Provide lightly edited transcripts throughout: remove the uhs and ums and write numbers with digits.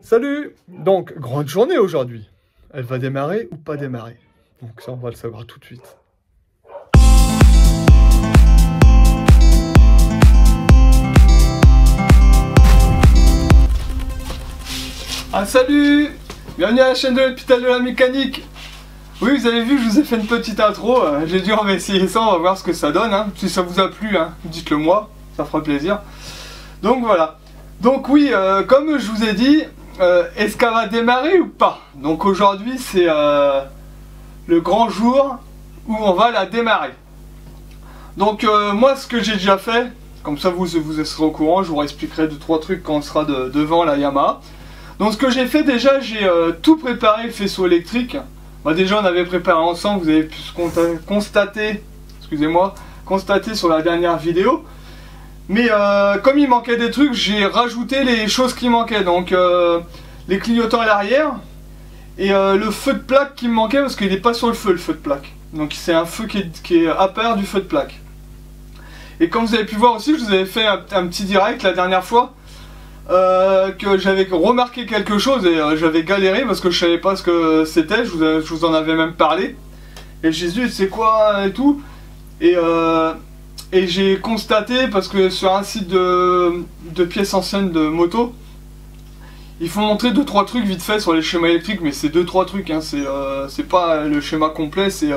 Salut! Donc, grande journée aujourd'hui. Elle va démarrer ou pas démarrer? Donc ça, on va le savoir tout de suite. Ah salut! Bienvenue à la chaîne de l'hôpital de la mécanique. Oui, vous avez vu, je vous ai fait une petite intro. J'ai dit on va essayer ça, on va voir ce que ça donne. Si ça vous a plu, dites-le moi, ça fera plaisir. Donc voilà. Donc oui, comme je vous ai dit, est-ce qu'elle va démarrer ou pas? Donc aujourd'hui c'est le grand jour où on va la démarrer. Donc moi ce que j'ai déjà fait, comme ça vous serez au courant, je vous expliquerai 2-3 trucs quand on sera devant la Yamaha. Donc ce que j'ai fait déjà, j'ai tout préparé le faisceau électrique. Bah, déjà on avait préparé ensemble, vous avez pu constater, excusez-moi, constater sur la dernière vidéo. Mais comme il manquait des trucs, j'ai rajouté les choses qui manquaient. Donc les clignotants à l'arrière et le feu de plaque qui me manquait parce qu'il n'est pas sur le feu de plaque. Donc c'est un feu qui est à part du feu de plaque. Et comme vous avez pu voir aussi, je vous avais fait un petit direct la dernière fois. Que j'avais remarqué quelque chose et j'avais galéré parce que je savais pas ce que c'était, je vous en avais même parlé. Et Jésus, c'est quoi et tout. Et j'ai constaté, parce que sur un site de pièces anciennes de moto, ils font montrer 2-3 trucs vite fait sur les schémas électriques, mais c'est 2-3 trucs, c'est pas le schéma complet, c'est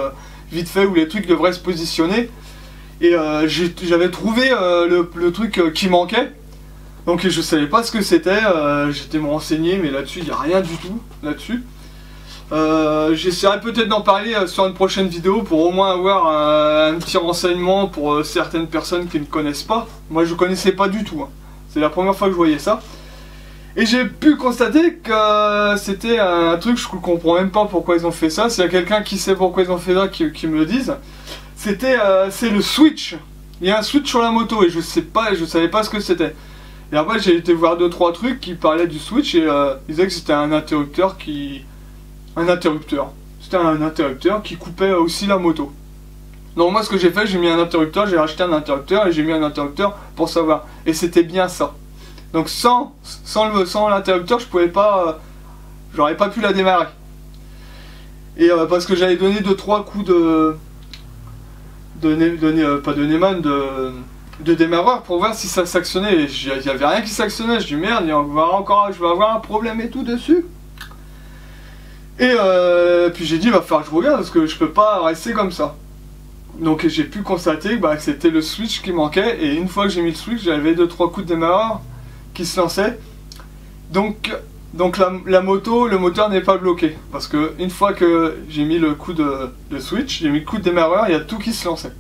vite fait où les trucs devraient se positionner. Et j'avais trouvé le truc qui manquait. Donc je savais pas ce que c'était, j'étais me renseigner, mais là-dessus il n'y a rien du tout là-dessus. J'essaierai peut-être d'en parler sur une prochaine vidéo pour au moins avoir un petit renseignement pour certaines personnes qui ne connaissent pas. Moi je connaissais pas du tout, c'est la première fois que je voyais ça. Et j'ai pu constater que c'était un truc, je comprends même pas pourquoi ils ont fait ça. S'il y a quelqu'un qui sait pourquoi ils ont fait ça, qui me le dise. C'est le switch. Il y a un switch sur la moto et je savais pas ce que c'était. Et après j'ai été voir 2-3 trucs qui parlaient du switch et ils disaient que c'était un interrupteur qui... C'était un interrupteur qui coupait aussi la moto. Donc moi ce que j'ai fait, j'ai mis un interrupteur, j'ai racheté un interrupteur et j'ai mis un interrupteur pour savoir. Et c'était bien ça. Donc sans l'interrupteur, je pouvais pas... j'aurais pas pu la démarrer. Et parce que j'avais donné 2-3 coups pas de Neyman, de démarreur pour voir si ça s'actionnait. Il n'y avait rien qui s'actionnait. Je dis merde, je vais avoir un problème et tout dessus. Et puis j'ai dit, il va falloir que je regarde parce que je peux pas rester comme ça. Donc j'ai pu constater que c'était le switch qui manquait. Et une fois que j'ai mis le switch, j'avais 2-3 coups de démarreur qui se lançaient. Donc la moto, le moteur n'est pas bloqué. Parce que une fois que j'ai mis le coup de switch, j'ai mis le coup de démarreur, il y a tout qui se lançait.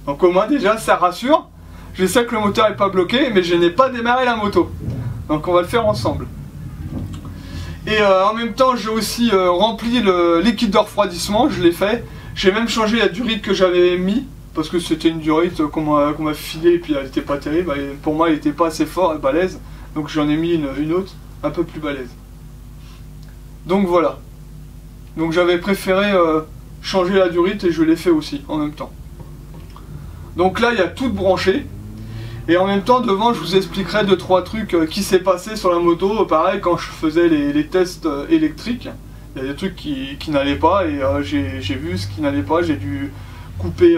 Donc au moins déjà ça rassure. Je sais que le moteur n'est pas bloqué, mais je n'ai pas démarré la moto. Donc on va le faire ensemble. Et en même temps, j'ai aussi rempli le liquide de refroidissement, je l'ai fait. J'ai même changé la durite que j'avais mis, parce que c'était une durite qu'on m'a filée, et puis elle n'était pas terrible. Pour moi, elle n'était pas assez fort et balèze. Donc j'en ai mis une autre, un peu plus balèze. Donc voilà. Donc j'avais préféré changer la durite, et je l'ai fait aussi, en même temps. Donc là, il y a tout branché. Et en même temps, devant, je vous expliquerai 2-3 trucs qui s'est passé sur la moto. Pareil, quand je faisais les tests électriques, il y a des trucs qui n'allaient pas. Et j'ai vu ce qui n'allait pas. J'ai dû couper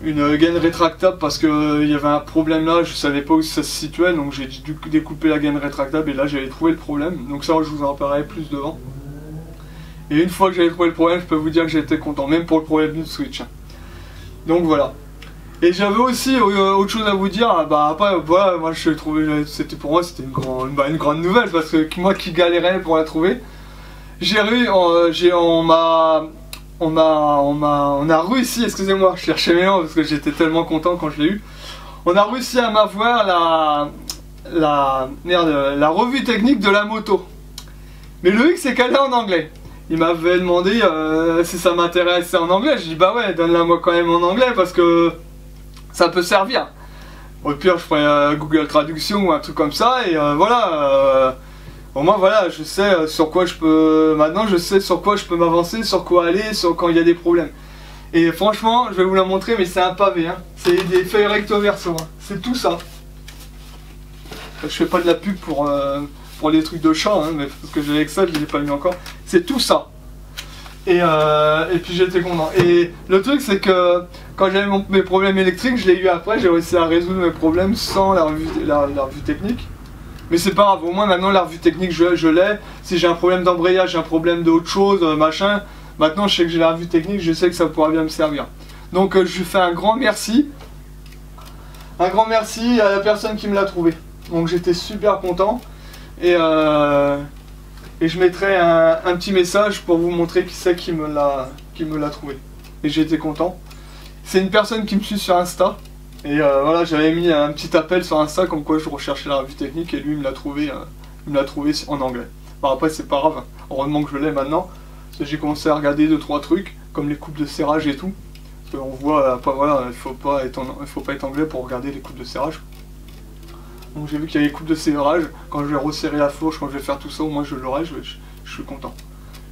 une gaine rétractable parce qu'il y avait un problème là. Je savais pas où ça se situait. Donc j'ai dû découper la gaine rétractable. Et là, j'avais trouvé le problème. Donc ça, je vous en parlerai plus devant. Et une fois que j'avais trouvé le problème, je peux vous dire que j'étais content. Même pour le problème du switch. Donc voilà. Et j'avais aussi autre chose à vous dire. Après, voilà, moi je trouvais, pour moi c'était une grande nouvelle parce que moi qui galérais pour la trouver, on a réussi, excusez-moi, je cherchais mes mots parce que j'étais tellement content quand je l'ai eu. On a réussi à m'avoir la revue technique de la moto. Mais le hic c'est qu'elle est en anglais. Il m'avait demandé si ça m'intéressait en anglais. Je dis bah ouais, donne-la moi quand même en anglais parce que ça peut servir. Au pire, je ferai Google Traduction ou un truc comme ça, et voilà. Au moins, voilà, je sais sur quoi je peux. Maintenant, je sais sur quoi je peux m'avancer, sur quoi aller, quand il y a des problèmes. Et franchement, je vais vous la montrer, mais c'est un pavé. C'est des feuilles recto verso. C'est tout ça. Je fais pas de la pub pour les trucs de chat, hein, mais parce que j'avais que ça, je l'ai pas mis encore. C'est tout ça. Et puis j'étais content. Et le truc c'est que quand j'avais mes problèmes électriques, je l'ai eu après, j'ai réussi à résoudre mes problèmes sans la revue technique. Mais c'est pas grave, au moins maintenant la revue technique je l'ai. Si j'ai un problème d'embrayage, j'ai un problème d'autre chose, machin, maintenant je sais que j'ai la revue technique, je sais que ça pourra bien me servir. Donc je fais un grand merci. Un grand merci à la personne qui me l'a trouvé. Donc j'étais super content. Et je mettrai un petit message pour vous montrer qui c'est qui me l'a trouvé. Et j'ai été content. C'est une personne qui me suit sur Insta. Et voilà, j'avais mis un petit appel sur Insta comme quoi je recherchais la revue technique et lui il me l'a trouvé en anglais. Bon, après c'est pas grave, heureusement que je l'ai maintenant. Parce que j'ai commencé à regarder 2-3 trucs, comme les coupes de serrage et tout. Parce qu'on voit, après voilà, il faut pas être anglais pour regarder les coupes de serrage. Donc j'ai vu qu'il y avait les coupes de serrage, quand je vais resserrer la fourche, quand je vais faire tout ça, au moins je l'aurai, je suis content.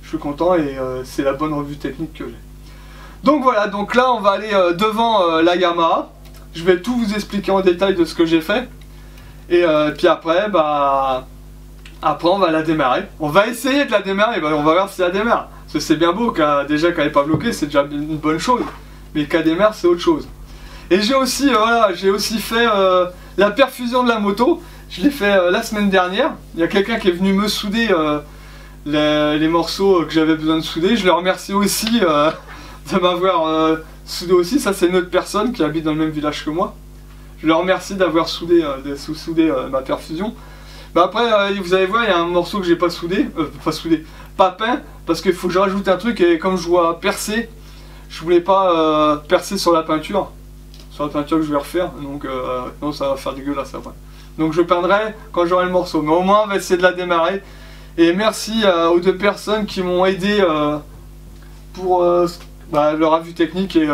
Je suis content et c'est la bonne revue technique que j'ai. Donc voilà, donc là on va aller devant la Yamaha. Je vais tout vous expliquer en détail de ce que j'ai fait. Et puis après, après on va la démarrer. On va essayer de la démarrer, on va voir si elle démarre. Parce que c'est bien beau, déjà qu'elle n'est pas bloquée, c'est déjà une bonne chose. Mais qu'elle démarre, c'est autre chose. Et j'ai aussi, fait la perfusion de la moto. Je l'ai fait la semaine dernière. Il y a quelqu'un qui est venu me souder les morceaux que j'avais besoin de souder. Je le remercie aussi de m'avoir soudé aussi. Ça, c'est une autre personne qui habite dans le même village que moi. Je le remercie d'avoir soudé ma perfusion. Après, vous allez voir, il y a un morceau que j'ai pas soudé, pas peint, parce qu'il faut que je rajoute un truc. Et comme je vois percer, je voulais pas percer sur la peinture que je vais refaire. Donc non, ça va faire dégueulasse après. Donc je peindrai quand j'aurai le morceau. Mais au moins, on va essayer de la démarrer. Et merci aux 2 personnes qui m'ont aidé pour le revue technique et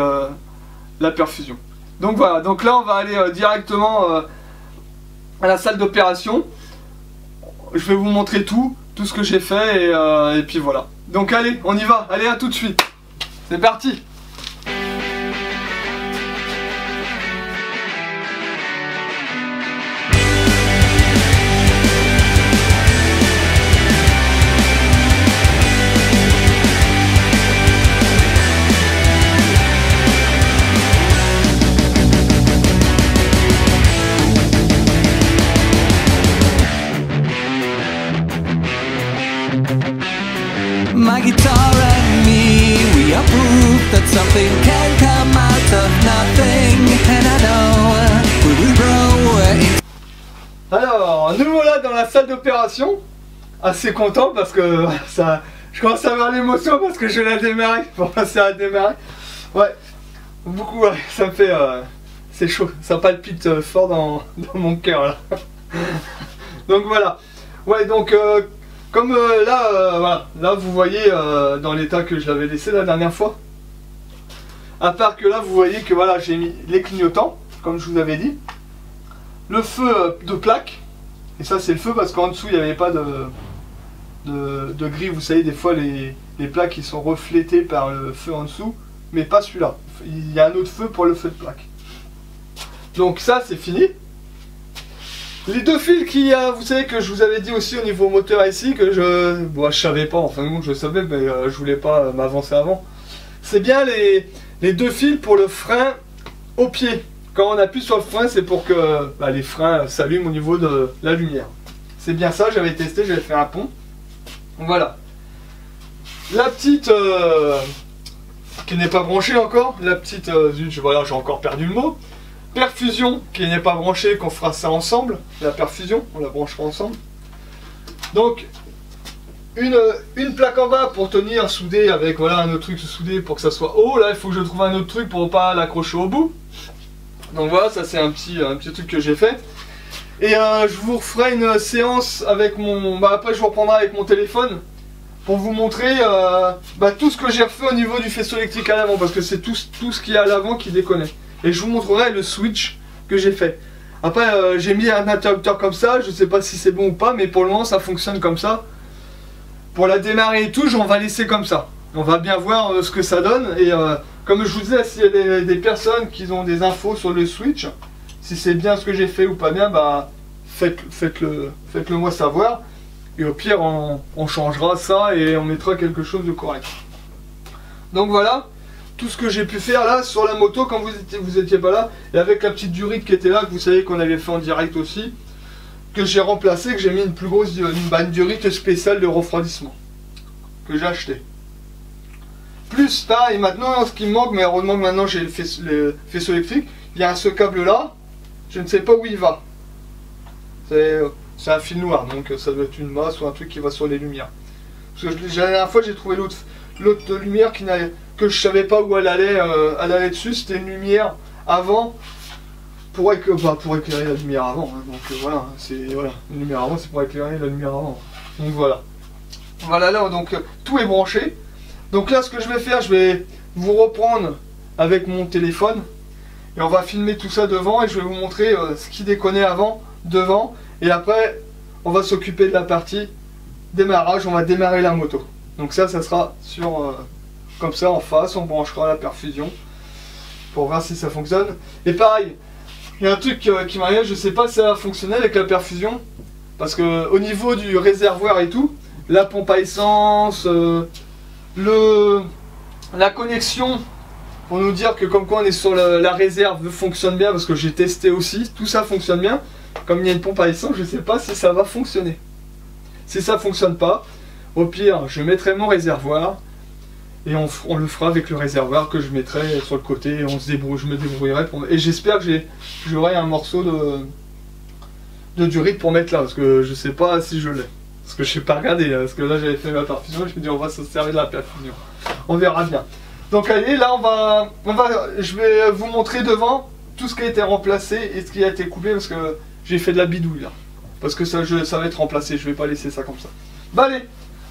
la perfusion. Donc voilà, donc là on va aller directement à la salle d'opération. Je vais vous montrer tout ce que j'ai fait et puis voilà. Donc allez, on y va, allez à tout de suite. C'est parti. My guitar and me, we are proof that something can come out of nothing. And I know we will grow. Alors, nous voilà dans la salle d'opération. Assez content parce que je commence à avoir l'émotion parce que je vais la démarrer. Pour passer à la démarrer. Ouais, beaucoup, ouais, ça me fait. C'est chaud, ça palpite fort dans mon cœur là. Donc voilà. Ouais, donc. Comme voilà, vous voyez dans l'état que je l'avais laissé la dernière fois. À part que là vous voyez que voilà, j'ai mis les clignotants, comme je vous avais dit. Le feu de plaque. Et ça c'est le feu parce qu'en dessous il n'y avait pas de gris. Vous savez des fois les plaques qui sont reflétées par le feu en dessous. Mais pas celui-là. Il y a un autre feu pour le feu de plaque. Donc ça c'est fini. Les 2 fils qu'il y a, vous savez que je vous avais dit aussi au niveau moteur ici, que je savais pas, enfin je savais, mais je voulais pas m'avancer avant. C'est bien les 2 fils pour le frein au pied. Quand on appuie sur le frein, c'est pour que les freins s'allument au niveau de la lumière. C'est bien ça, j'avais testé, j'avais fait un pont. Voilà. La petite qui n'est pas branchée encore, la petite, voilà, j'ai encore perdu le mot. Perfusion qui n'est pas branchée, qu'on fera ça ensemble. La perfusion, on la branchera ensemble. Donc une plaque en bas pour tenir soudée avec voilà un autre truc soudé pour que ça soit haut. Là il faut que je trouve un autre truc pour pas l'accrocher au bout. Donc voilà, ça c'est un petit truc que j'ai fait. Et je vous referai une séance avec mon... après je vous reprendrai avec mon téléphone pour vous montrer tout ce que j'ai refait au niveau du faisceau électrique à l'avant, parce que c'est tout ce qu'il y a à l'avant qui déconne. Et je vous montrerai le switch que j'ai fait. Après j'ai mis un interrupteur comme ça, je sais pas si c'est bon ou pas, mais pour le moment ça fonctionne comme ça. Pour la démarrer et tout, on va laisser comme ça. On va bien voir ce que ça donne. Et comme je vous disais, s'il y a des personnes qui ont des infos sur le switch, si c'est bien ce que j'ai fait ou pas bien, faites-le moi savoir. Et au pire, on changera ça et on mettra quelque chose de correct. Donc voilà, tout ce que j'ai pu faire là sur la moto quand vous étiez pas là. Et avec la petite durite qui était là, que vous savez qu'on avait fait en direct aussi. Que j'ai remplacé, que j'ai mis une plus grosse une durite spéciale de refroidissement. Que j'ai acheté. Plus pareil, maintenant ce qui me manque, mais heureusement que maintenant j'ai le faisceau électrique, il y a ce câble là, je ne sais pas où il va. C'est un fil noir, donc ça doit être une masse ou un truc qui va sur les lumières. Parce que la dernière fois j'ai trouvé l'autre lumière que je savais pas où elle allait dessus, c'était une lumière avant pour éclairer la lumière avant. Hein. Donc voilà, une lumière avant c'est pour éclairer la lumière avant. Donc voilà. Voilà là, donc tout est branché. Donc là ce que je vais faire, je vais vous reprendre avec mon téléphone. Et on va filmer tout ça devant et je vais vous montrer ce qui déconnait avant, devant. Et après, on va s'occuper de la partie démarrage, on va démarrer la moto. Donc ça sera sur comme ça en face, on branchera la perfusion pour voir si ça fonctionne. Et pareil, il y a un truc qui m'arrive, je sais pas si ça va fonctionner avec la perfusion. Parce que au niveau du réservoir et tout, la pompe à essence, la connexion, pour nous dire que comme quoi on est sur la réserve fonctionne bien, parce que j'ai testé aussi, tout ça fonctionne bien. Comme il y a une pompe à essence, je ne sais pas si ça va fonctionner. Si ça ne fonctionne pas, au pire, je mettrai mon réservoir et on le fera avec le réservoir que je mettrai sur le côté et je me débrouillerai et j'espère que j'aurai un morceau de durite pour mettre là, parce que je ne sais pas si je l'ai. Parce que je n'ai pas regardé, parce que là j'avais fait ma perfusion et je me dis on va se servir de la perfusion. On verra bien. Donc allez, là je vais vous montrer devant tout ce qui a été remplacé et ce qui a été coupé, parce que j'ai fait de la bidouille là. Parce que ça va être remplacé, je vais pas laisser ça comme ça. Bah allez,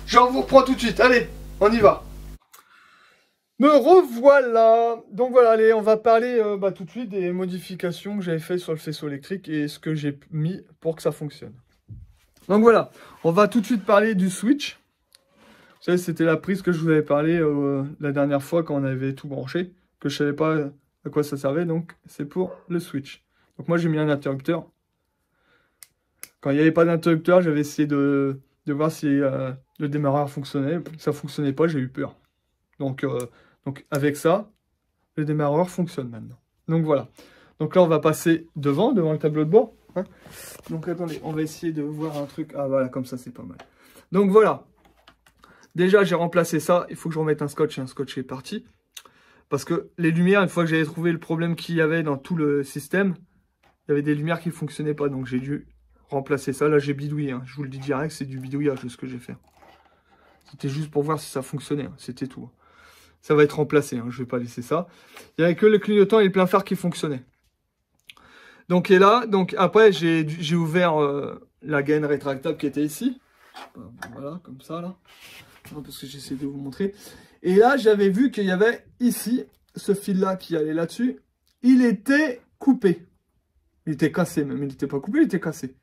je vous reprends tout de suite, allez, on y va. Me revoilà. Donc voilà, allez, on va parler tout de suite des modifications que j'avais fait sur le faisceau électrique et ce que j'ai mis pour que ça fonctionne. Donc voilà, on va tout de suite parler du switch. Vous savez, c'était la prise que je vous avais parlé la dernière fois quand on avait tout branché, que je savais pas à quoi ça servait, donc c'est pour le switch. Donc moi j'ai mis un interrupteur. Quand il n'y avait pas d'interrupteur, j'avais essayé de voir si le démarreur fonctionnait. Ça ne fonctionnait pas, j'ai eu peur. Donc avec ça, le démarreur fonctionne maintenant. Donc voilà. Donc là on va passer devant le tableau de bord. Hein. Donc attendez, on va essayer de voir un truc. Ah voilà, comme ça c'est pas mal. Donc voilà. Déjà j'ai remplacé ça, il faut que je remette un scotch et un scotch est parti. Parce que les lumières, une fois que j'avais trouvé le problème qu'il y avait dans tout le système, il y avait des lumières qui ne fonctionnaient pas, donc j'ai dû remplacer ça. Là j'ai bidouillé, hein. Je vous le dis direct, c'est du bidouillage ce que j'ai fait. C'était juste pour voir si ça fonctionnait, hein. C'était tout. Ça va être remplacé, hein. Je ne vais pas laisser ça. Il n'y avait que le clignotant et le plein phare qui fonctionnaient. Donc et là, donc après j'ai ouvert la gaine rétractable qui était ici. Voilà, comme ça là. Non, parce que j'essaie de vous montrer. Et là, j'avais vu qu'il y avait ici, ce fil-là qui allait là-dessus. Il était coupé. Il était cassé même. Il n'était pas coupé, il était cassé.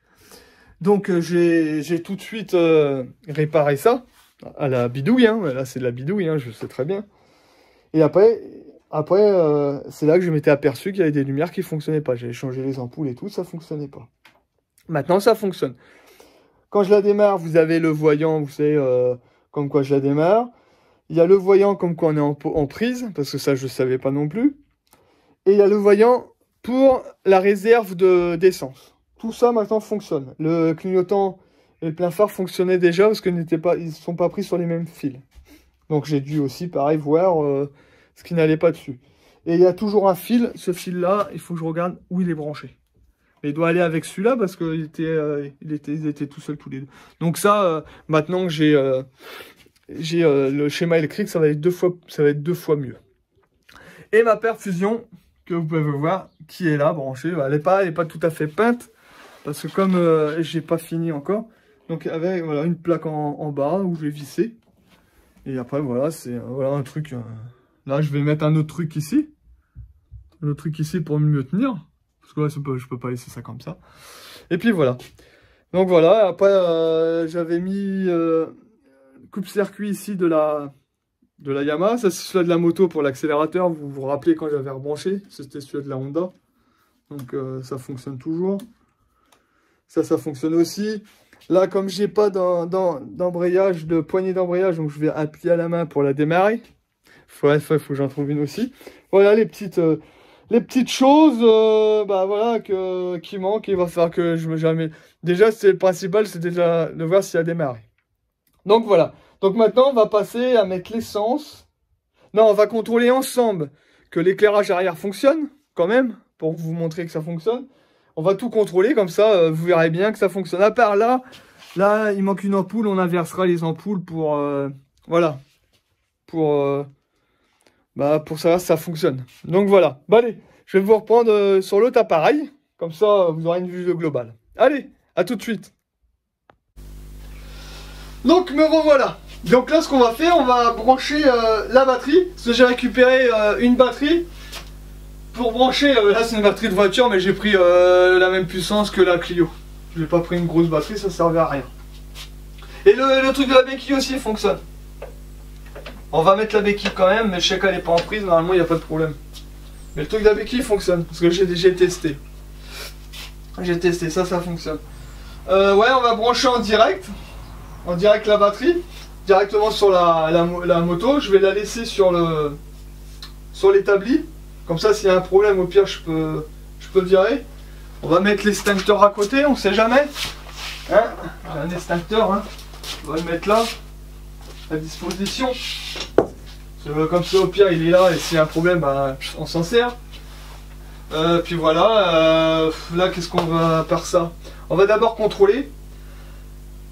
Donc, j'ai tout de suite réparé ça. À la bidouille, hein. Là, c'est de la bidouille, hein, je sais très bien. Et après c'est là que je m'étais aperçu qu'il y avait des lumières qui ne fonctionnaient pas. J'avais changé les ampoules et tout, ça ne fonctionnait pas. Maintenant, ça fonctionne. Quand je la démarre, vous avez le voyant, vous savez, comme quoi je la démarre. Il y a le voyant comme quoi on est en prise, parce que ça, je ne savais pas non plus. Et il y a le voyant pour la réserve d'essence. Tout ça, maintenant, fonctionne. Le clignotant et le plein phare fonctionnaient déjà, parce qu'ils ne sont pas pris sur les mêmes fils. Donc, j'ai dû aussi, pareil, voir ce qui n'allait pas dessus. Et il y a toujours un fil. Ce fil-là, il faut que je regarde où il est branché. Mais il doit aller avec celui-là, parce qu'ils étaient tout seuls tous les deux. Donc ça, maintenant que j'ai le schéma électrique, ça va être deux fois mieux. Et ma perfusion, que vous pouvez voir, qui est là, branchée, elle n'est pas tout à fait peinte, parce que comme j'ai pas fini encore, donc avec voilà, une plaque en bas où je vais visser. Et après, voilà, c'est voilà, un truc. Là, je vais mettre un autre truc ici. Un autre truc ici pour mieux tenir. Parce que là, je peux pas laisser ça comme ça. Et puis voilà. Donc voilà, après, j'avais mis coupe-circuit ici de la Yamaha. Ça, c'est celui de la moto pour l'accélérateur. Vous vous rappelez quand j'avais rebranché, c'était celui de la Honda. Donc ça fonctionne toujours. Ça fonctionne aussi. Là, comme j'ai pas d'embrayage, de poignée d'embrayage, donc je vais appuyer à la main pour la démarrer. Il faut que j'en trouve une aussi. Voilà les petites choses bah, voilà, qui manquent. Il va falloir que je me jamais. Déjà, c'est le principal, c'est déjà de voir si elle démarre. Donc voilà. Donc maintenant, on va passer à mettre l'essence. Non, on va contrôler ensemble que l'éclairage arrière fonctionne, quand même, pour vous montrer que ça fonctionne. On va tout contrôler, comme ça, vous verrez bien que ça fonctionne. À part là, il manque une ampoule, on inversera les ampoules pour... voilà. Pour savoir si ça fonctionne. Donc voilà. Bah allez, je vais vous reprendre sur l'autre appareil. Comme ça, vous aurez une vue globale. Allez, à tout de suite. Donc me revoilà. Donc là, ce qu'on va faire, on va brancher la batterie. Parce que j'ai récupéré une batterie pour brancher. Là, c'est une batterie de voiture, mais j'ai pris la même puissance que la Clio. Je n'ai pas pris une grosse batterie, ça servait à rien. Et le truc de la béquille aussi fonctionne. On va mettre la béquille quand même, mais je sais qu'elle n'est pas en prise, normalement il n'y a pas de problème. Mais le truc de la béquille fonctionne, parce que j'ai testé. J'ai testé, ça fonctionne. Ouais, on va brancher en direct la batterie, directement sur la moto. Je vais la laisser sur l'établi. Comme ça, s'il y a un problème, au pire, je peux le virer. On va mettre l'extincteur à côté, on sait jamais. Hein, j'ai un extincteur, hein. On va le mettre là, à disposition. Comme ça, au pire, il est là, et s'il y a un problème, bah, on s'en sert. Puis voilà, là, qu'est-ce qu'on va faire ça? On va d'abord contrôler.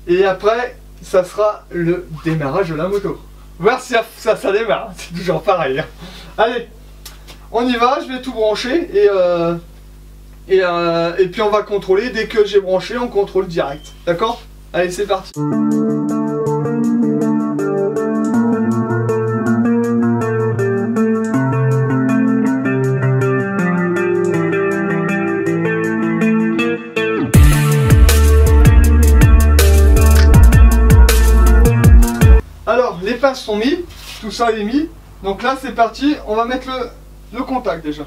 Et après, ça sera le démarrage de la moto. Voir si ça démarre, c'est toujours pareil. Allez, on y va, je vais tout brancher et puis on va contrôler. Dès que j'ai branché, on contrôle direct. D'accord? Allez, c'est parti. Alors, les pinces sont mis, tout ça est mis. Donc là, c'est parti, on va mettre le contact déjà.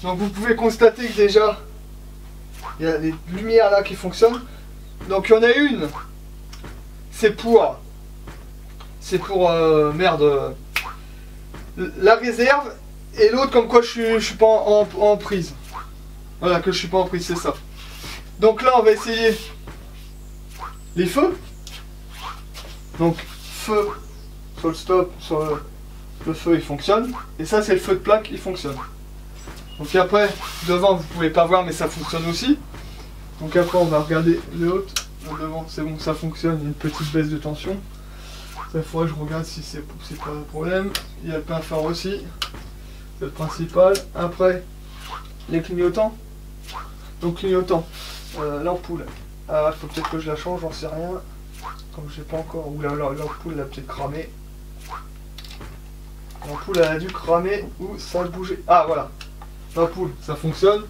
Donc vous pouvez constater que déjà, il y a les lumières là qui fonctionnent. Donc il y en a une, c'est pour merde, la réserve, et l'autre comme quoi je suis pas en prise. Voilà, que je suis pas en prise, c'est ça. Donc là, on va essayer les feux. Donc feu sur le stop, sur le feu il fonctionne. Et ça c'est le feu de plaque, il fonctionne. Donc après, devant vous pouvez pas voir mais ça fonctionne aussi. Donc après on va regarder le haut. Devant c'est bon, ça fonctionne, il y a une petite baisse de tension. Cette fois je regarde si c'est pas un problème. Il y a le pain phare aussi. C'est le principal. Après, les clignotants. Donc clignotant, l'ampoule. Ah, il faut peut-être que je la change, j'en sais rien. Comme je sais pas encore, ou l'ampoule elle a peut-être cramé. L'ampoule elle a dû cramer ou ça a bougé. Ah voilà, l'ampoule ça fonctionne.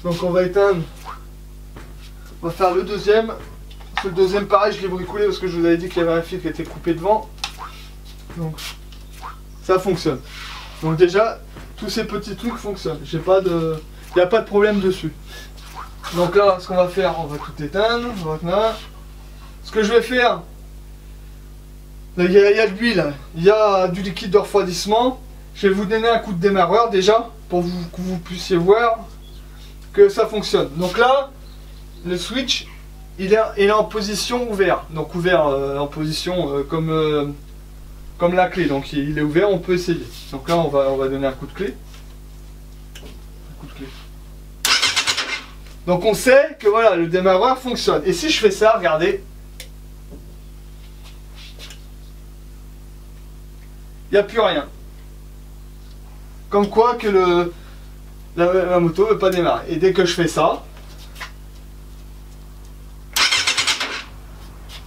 Donc on va éteindre. On va faire le deuxième. Le deuxième pareil, je l'ai bricolé parce que je vous avais dit qu'il y avait un fil qui était coupé devant. Donc ça fonctionne. Donc déjà, tous ces petits trucs fonctionnent. Il n'y a pas de problème dessus. Donc là, ce qu'on va faire, on va tout éteindre. Voilà. Ce que je vais faire, il y a de l'huile, il y a du liquide de refroidissement. Je vais vous donner un coup de démarreur déjà, pour que vous puissiez voir que ça fonctionne. Donc là, le switch, il est en position ouvert. Donc ouvert en position comme la clé. Donc il est ouvert, on peut essayer. Donc là, on va donner un coup de clé. Donc on sait que voilà, le démarreur fonctionne. Et si je fais ça, regardez. Il n'y a plus rien. Comme quoi que la moto ne veut pas démarrer. Et dès que je fais ça,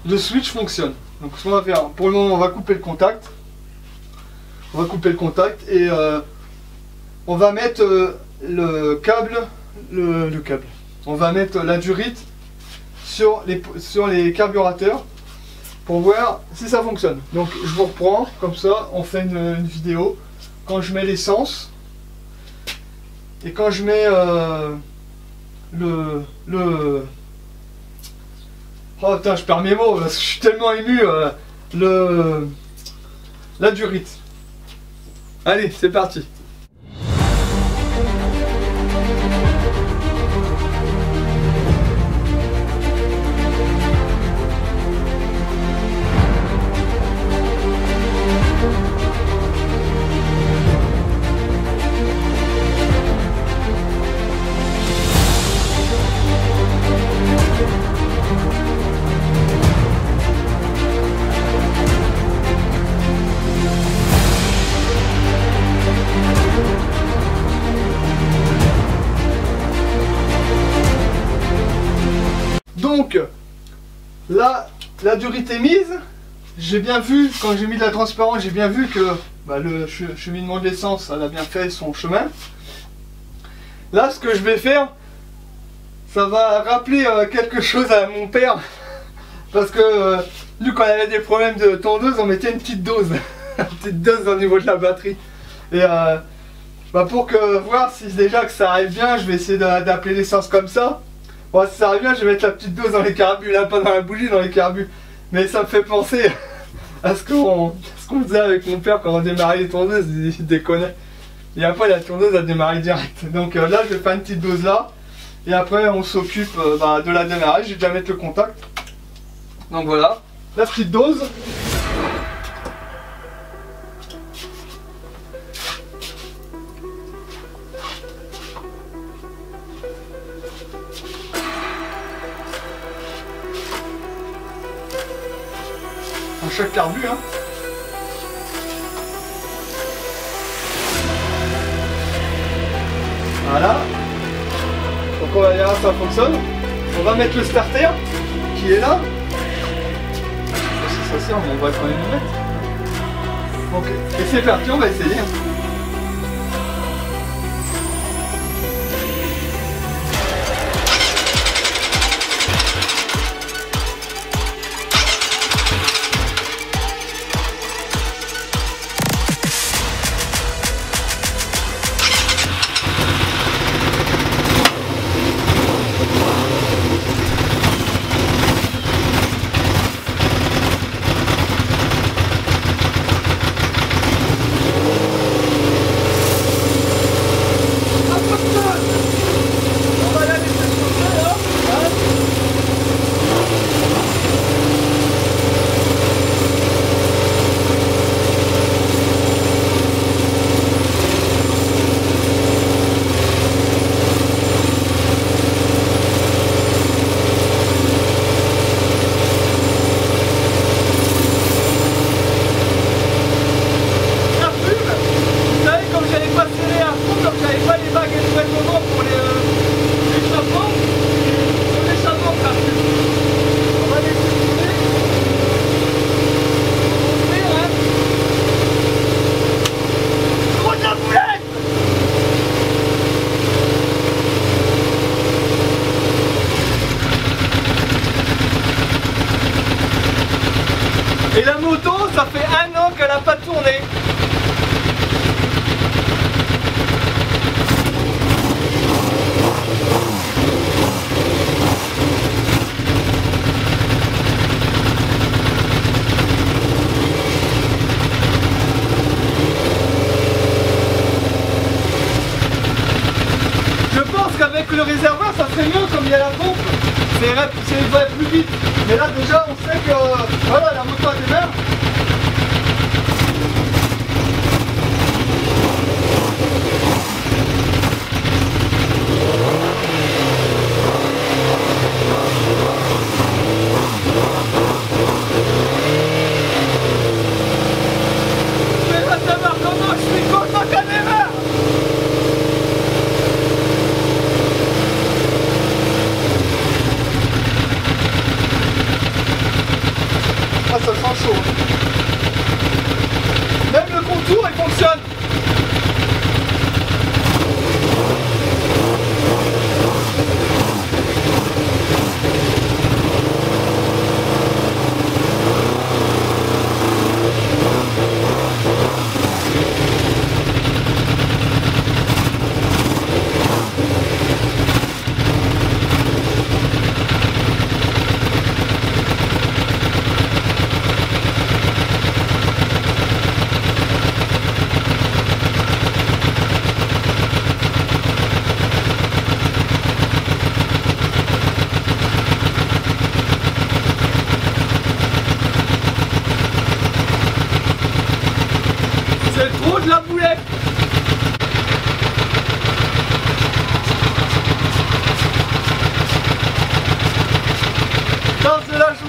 le switch fonctionne. Donc ce qu'on va faire, pour le moment on va couper le contact. On va couper le contact et on va mettre le câble. On va mettre la durite sur les carburateurs. Pour voir si ça fonctionne. Donc je vous reprends, comme ça on fait une vidéo quand je mets l'essence et quand je mets Oh putain, je perds mes mots parce que je suis tellement ému. La durite. Allez, c'est parti. Donc là, la durite est mise. J'ai bien vu, quand j'ai mis de la transparence, j'ai bien vu que le cheminement de l'essence, elle a bien fait son chemin. Là, ce que je vais faire, ça va rappeler quelque chose à mon père. Parce que lui, quand il avait des problèmes de tondeuse, on mettait une petite dose. Une petite dose au niveau de la batterie. Et pour voir si déjà que ça arrive bien, je vais essayer d'appeler l'essence comme ça. Bon, si ça arrive bien, je vais mettre la petite dose dans les carbus, là, pas dans la bougie, dans les carbus. Mais ça me fait penser à ce qu'on faisait avec mon père quand on démarrait les tondeuses, il déconnait. Et après, la tondeuse a démarré direct. Donc là, je vais faire une petite dose là. Et après, on s'occupe de la démarrer. Je vais déjà mettre le contact. Donc voilà, la petite dose. En chaque carbu, hein. Voilà. Donc on va voir si ça fonctionne. On va mettre le starter qui est là. Si ça sert, mais on va quand même le mettre. Ok. Et c'est parti, on va essayer. Et la moto, ça fait 1 an qu'elle n'a pas tourné. Je pense qu'avec le réservoir, ça serait mieux comme il y a la pompe. C'est va plus vite. Mais là déjà on sait que voilà, la moto a démarre. Je vais pas savoir comment je suis content qu'elle démarre. Ah, ça sent chaud. Même le contour, il fonctionne.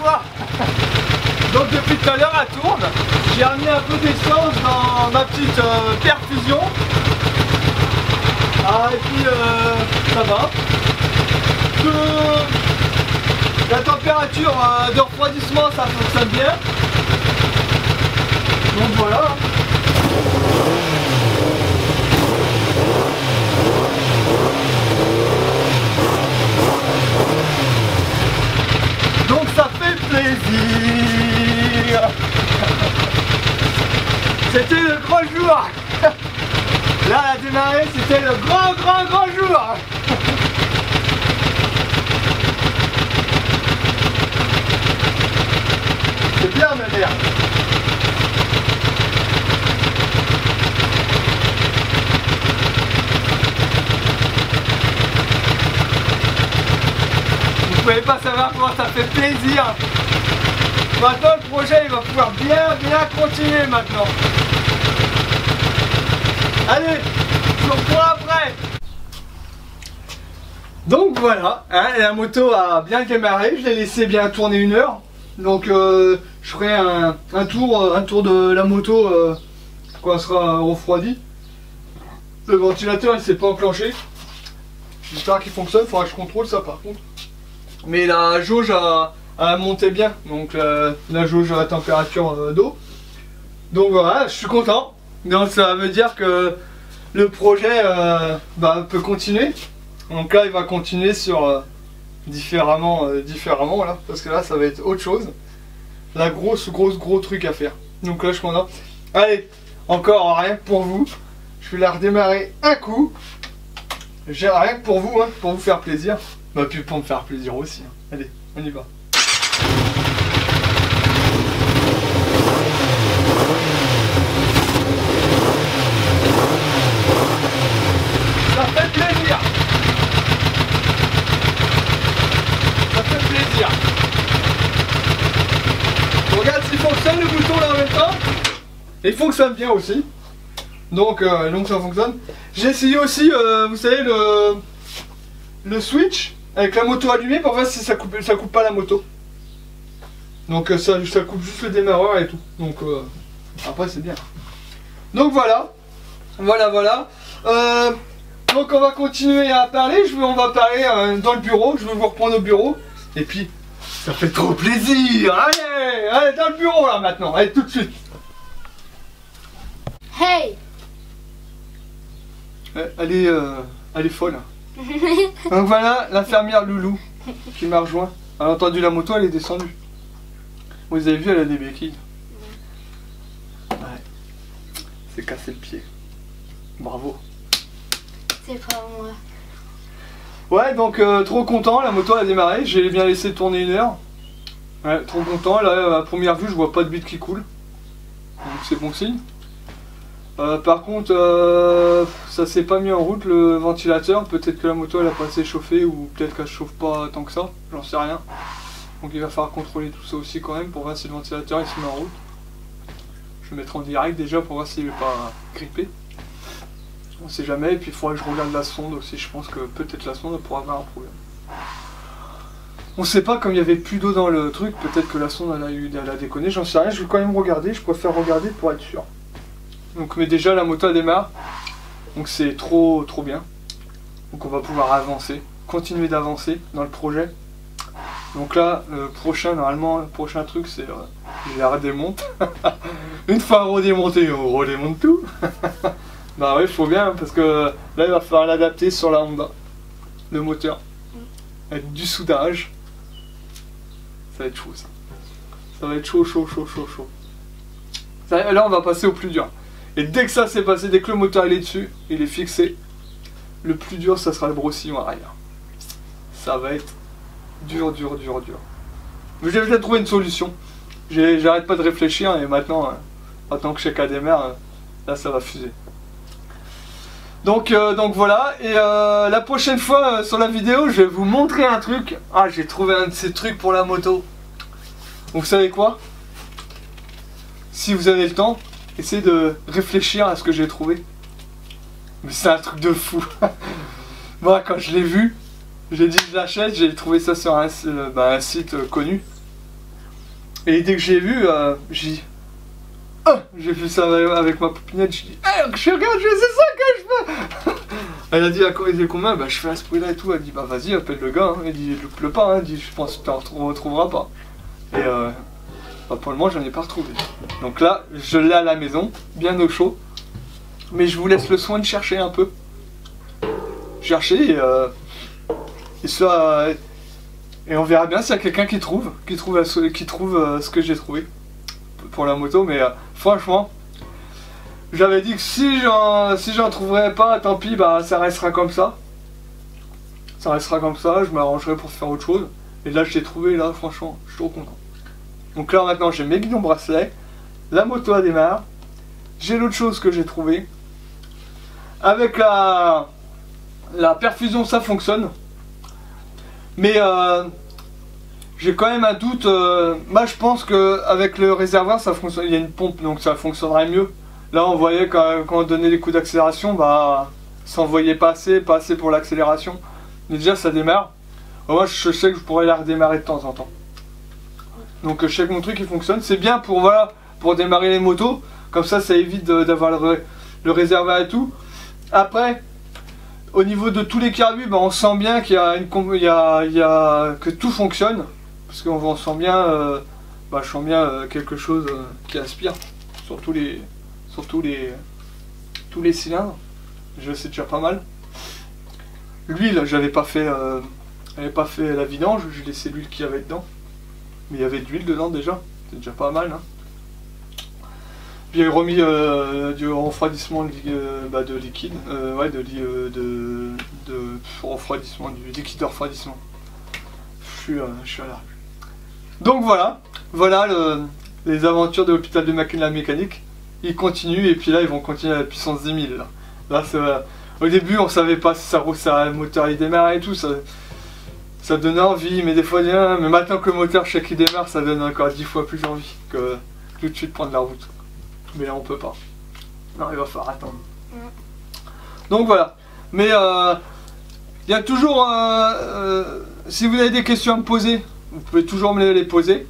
joie. Donc depuis tout à l'heure elle tourne. J'ai amené un peu d'essence dans ma petite perfusion. Ah et puis ça va. La température de refroidissement ça fonctionne bien. Donc voilà. Donc ça fait plaisir. C'était le grand jour. Là, elle a démarré, c'était le grand jour. C'est bien, ma mère. Vous pouvez pas savoir comment ça fait plaisir. Maintenant le projet il va pouvoir bien continuer maintenant. Allez, je vous reprends après. Donc voilà, hein, la moto a bien démarré, je l'ai laissé bien tourner 1 heure. Donc je ferai un tour de la moto quand elle sera refroidie. Le ventilateur il s'est pas enclenché. J'espère qu'il fonctionne, il faudra que je contrôle ça par contre. Mais la jauge a monté bien, donc la jauge à la température d'eau. Donc voilà, je suis content. Donc ça veut dire que le projet peut continuer. Donc là il va continuer sur différemment là, parce que là ça va être autre chose. La gros truc à faire. Donc là je suis content. Allez, encore rien que pour vous. Je vais la redémarrer un coup. J'ai rien que pour vous, hein, pour vous faire plaisir. Bah puis pour me faire plaisir aussi. Hein. Allez, on y va. Ça fait plaisir. Ça fait plaisir. On regarde s'il fonctionne le bouton là en même temps. Et il fonctionne bien aussi. Donc ça fonctionne. J'ai essayé aussi, vous savez, le switch avec la moto allumée pour voir si ça coupe pas la moto. Donc ça coupe juste le démarreur et tout. Donc après c'est bien. Donc voilà. Donc on va continuer à parler. On va parler dans le bureau. Je vais vous reprendre au bureau. Et puis ça fait trop plaisir. Allez dans le bureau là maintenant. Allez tout de suite. Hey. Elle est folle. Donc voilà l'infirmière Loulou qui m'a rejoint. Elle a entendu la moto, elle est descendue. Vous avez vu, elle a des béquilles. Ouais. C'est cassé le pied. Bravo. C'est pas moi. Ouais, donc trop content, la moto a démarré. J'ai bien laissé tourner 1 heure. Ouais, trop content. Là, à première vue, je vois pas de bite qui coule. Donc c'est bon signe. Par contre, ça s'est pas mis en route le ventilateur. Peut-être que la moto elle a pas assez chauffé ou peut-être qu'elle chauffe pas tant que ça. J'en sais rien. Donc il va falloir contrôler tout ça aussi quand même pour voir si le ventilateur il se met en route. Je vais mettre en direct déjà pour voir s'il est pas grippé. On sait jamais. Et puis il faudra que je regarde la sonde aussi. Je pense que peut-être la sonde pourra avoir un problème. On sait pas, comme il y avait plus d'eau dans le truc, peut-être que la sonde elle a déconné. J'en sais rien. Je vais quand même regarder. Je préfère regarder pour être sûr. Donc mais déjà la moto elle démarre, donc c'est trop bien. Donc on va pouvoir avancer, continuer d'avancer dans le projet. Donc là le prochain truc c'est je la redémonte. Une fois redémonté, on redémonte tout. Bah ouais, faut bien parce que là il va falloir l'adapter sur la Honda, le moteur, avec du soudage. Ça va être chaud ça. Ça va être chaud. Là on va passer au plus dur. Et dès que ça s'est passé, dès que le moteur il est dessus, il est fixé, le plus dur ça sera le brossillon arrière. Ça va être dur. Mais j'ai peut-être trouvé une solution. J'arrête pas de réfléchir et maintenant que je sais qu'à démarre, là ça va fuser. Donc voilà, et la prochaine fois sur la vidéo, je vais vous montrer un truc. Ah, j'ai trouvé un de ces trucs pour la moto. Vous savez quoi? Si vous avez le temps, essayez de réfléchir à ce que j'ai trouvé. Mais c'est un truc de fou. Moi, quand je l'ai vu, j'ai dit je l'achète, j'ai trouvé ça sur un site connu. Et dès que j'ai vu, j'ai dit... j'ai fait ça avec ma poupinette, j'ai dit je regarde, c'est ça que je fais. Elle a dit à quoi il est combien, bah je fais à ce prix là et tout, elle dit bah vas-y appelle le gars, hein. Elle dit loupe-le pas, hein. Elle dit je pense que tu ne retrouveras pas. Et bah, pour le moment j'en ai pas retrouvé. Donc là je l'ai à la maison, bien au chaud, mais je vous laisse le soin de chercher un peu. Chercher et on verra bien s'il y a quelqu'un qui trouve ce que j'ai trouvé pour la moto, mais franchement, j'avais dit que si j'en trouverais pas, tant pis, bah ça restera comme ça. Ça restera comme ça, je m'arrangerai pour faire autre chose. Et là, je l'ai trouvé, là, franchement, je suis trop content. Donc là, maintenant, j'ai mes guidons bracelets, la moto à démarre, j'ai l'autre chose que j'ai trouvé. Avec la perfusion, ça fonctionne. Mais j'ai quand même un doute. Moi, je pense qu'avec le réservoir, ça fonctionne. Il y a une pompe, donc ça fonctionnerait mieux. Là, on voyait quand on donnait les coups d'accélération, bah, ça envoyait pas assez pour l'accélération. Mais déjà, ça démarre. Moi, je sais que je pourrais la redémarrer de temps en temps. Donc, je sais que mon truc il fonctionne. C'est bien pour démarrer les motos. Comme ça, ça évite d'avoir le réservoir et tout. Après, au niveau de tous les carbus, bah, on sent bien qu'il y a que tout fonctionne. Parce qu'on sent bien, je sens bien quelque chose qui aspire sur tous les cylindres. C'est déjà pas mal. L'huile, j'avais pas fait la vidange, j'ai laissé l'huile qu'il y avait dedans. Mais il y avait de l'huile dedans déjà, c'est déjà pas mal. Hein. Puis j'ai remis du refroidissement de liquide, refroidissement, du liquide de refroidissement. Je suis à la rue. Donc voilà les aventures de l'hôpital de la mécanique. Ils continuent et puis là ils vont continuer à la puissance 10 000. Là au début on savait pas si le moteur il démarre et tout, ça donnait envie, mais des fois mais maintenant que le moteur je sais qu'il démarre, ça donne encore 10 fois plus envie que tout de suite prendre la route. Mais là on peut pas. Non, il va falloir attendre. Donc voilà. Mais il y a toujours si vous avez des questions à me poser, vous pouvez toujours me les poser.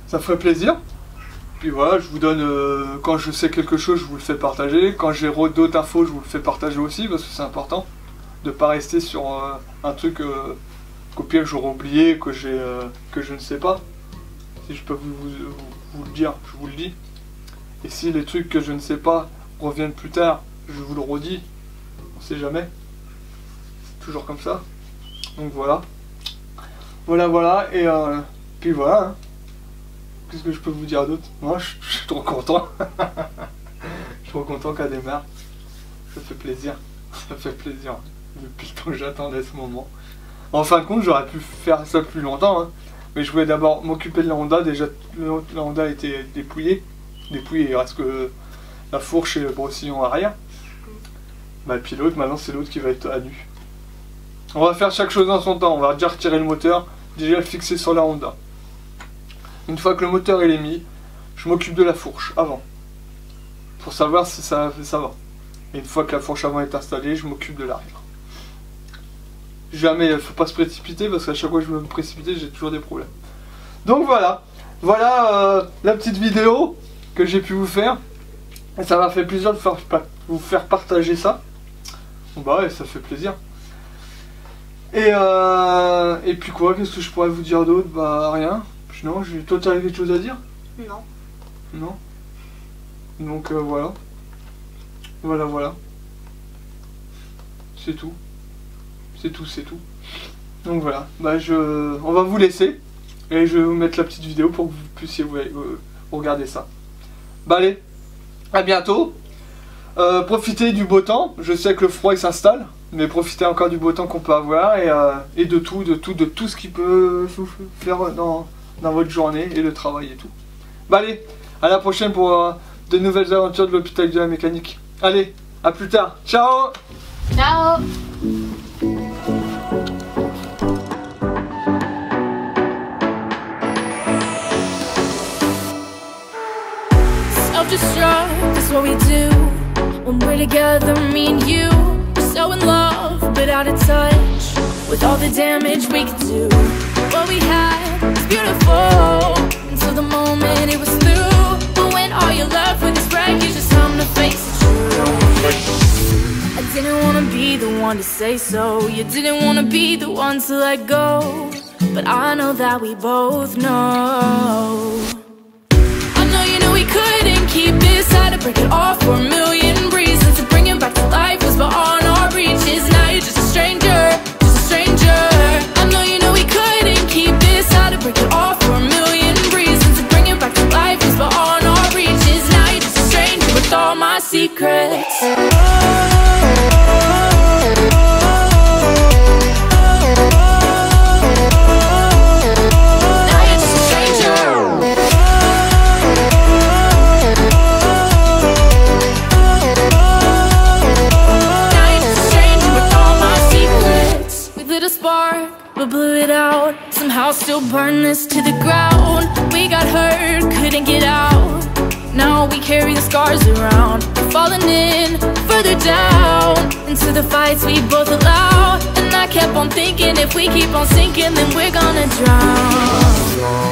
Ça ferait plaisir. Puis voilà, je vous donne, quand je sais quelque chose, je vous le fais partager. Quand j'ai d'autres infos, je vous le fais partager aussi, parce que c'est important de ne pas rester sur un truc qu'au pire j'aurais oublié, que je ne sais pas. Si je peux vous le dire, je vous le dis. Et si les trucs que je ne sais pas reviennent plus tard, je vous le redis. On sait jamais. C'est toujours comme ça. Donc voilà. Voilà, et puis voilà. Hein. Qu'est-ce que je peux vous dire d'autre? Moi, je suis trop content. Je suis trop content qu'elle démarre. Ça fait plaisir. Ça fait plaisir. Depuis le temps que j'attendais ce moment. En fin de compte, j'aurais pu faire ça plus longtemps. Hein. Mais je voulais d'abord m'occuper de la Honda. Déjà, la Honda était dépouillée. Il reste que la fourche et le brossillon arrière. Bah, puis l'autre, maintenant, c'est l'autre qui va être à nu. On va faire chaque chose dans son temps. On va déjà retirer le moteur. Déjà le fixer sur la Honda. Une fois que le moteur il est mis, je m'occupe de la fourche avant. Pour savoir si ça va. Et une fois que la fourche avant est installée, je m'occupe de l'arrière. Jamais, il ne faut pas se précipiter parce qu'à chaque fois que je me précipite, j'ai toujours des problèmes. Donc voilà. Voilà la petite vidéo que j'ai pu vous faire. Et ça m'a fait plaisir de vous faire partager ça. Bon bah ouais, ça fait plaisir. Et puis quoi, qu'est-ce que je pourrais vous dire d'autre? Bah rien. Non, toi tu as quelque chose à dire? Non. Non. Donc voilà. Voilà. C'est tout. C'est tout. Donc voilà. Bah on va vous laisser. Et je vais vous mettre la petite vidéo pour que vous puissiez regarder ça. Bah allez. À bientôt. Profitez du beau temps. Je sais que le froid il s'installe. Mais profitez encore du beau temps qu'on peut avoir. Et de tout ce qui peut vous faire dans votre journée et le travail et tout. Bah allez, à la prochaine pour de nouvelles aventures de l'hôpital de la mécanique. Allez, à plus tard. Ciao. Ciao. Self-destruct is what we do when we're together, me and you. We're so in love, but out of touch with all the damage we could do. What we had is beautiful. face the truth. I didn't wanna be the one to say so. You didn't wanna be the one to let go. But I know that we both know. I know you knew we couldn't keep this. Had to break it off for a million reasons. To bring it back to life was beyond our reaches. Now you're just a stranger, just a stranger. I know you knew we couldn't keep this. Had to break it off for a million reasons. To bring it back to life was beyond our reaches. Now you're just a stranger with all my secrets. But blew it out, somehow still burn this to the ground. We got hurt, couldn't get out. Now we carry the scars around. We're falling in, further down, into the fights we both allow. And I kept on thinking, if we keep on sinking, then we're gonna drown.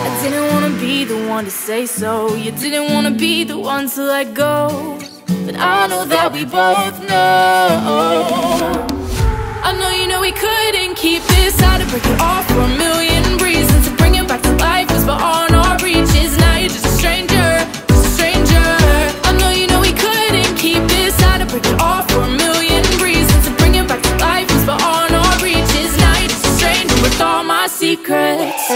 I didn't wanna be the one to say so. You didn't wanna be the one to let go. But I know that we both know. I know you know we couldn't keep this. Had to break it off for a million reasons. To bring it back to life was beyond our reaches. Now you're just a stranger, just a stranger. I know you know we couldn't keep this. Had to break it off for a million reasons. To bring it back to life was beyond our reaches. Now you're just a stranger with all my secrets.